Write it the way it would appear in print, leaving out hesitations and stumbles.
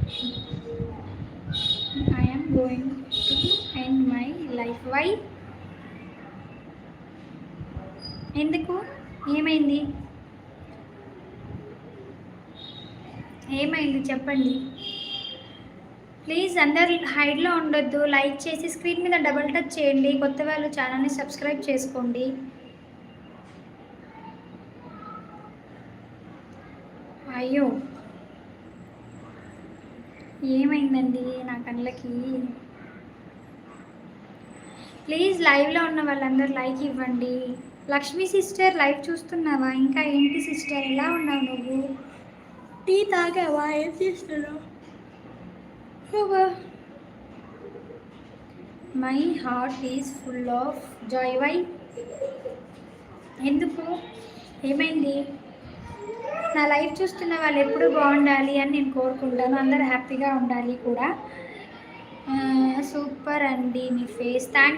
I am going to end my life. Why? ఎందుకు? ఏమైంది? ఏమైంది చెప్పండి. ప్లీజ్ అందరు హైడ్లో ఉండొద్దు. లైక్ చేసి స్క్రీన్ మీద డబుల్ టచ్ చేయండి. కొత్త వాళ్ళు ఛానల్ని సబ్స్క్రైబ్ చేసుకోండి. అయ్యో, ఏమైందండి నా కళ్ళకి? ప్లీజ్ లైవ్లో ఉన్న వాళ్ళందరూ లైక్ ఇవ్వండి. లక్ష్మీ సిస్టర్ లైవ్ చూస్తున్నావా? ఇంకా ఏంటి సిస్టర్, ఎలా ఉన్నావు నువ్వు? టీ తాగావా? ఏం చేస్తున్నావు? My heart is full of joy. Why? ఎందుకు? ఏమైంది? నా లైఫ్ చూస్తున్న వాళ్ళు ఎప్పుడూ బాగుండాలి అని నేను కోరుకుంటాను. అందరూ హ్యాపీగా ఉండాలి కూడా. సూపర్ అండి మీ ఫేస్. Thank you.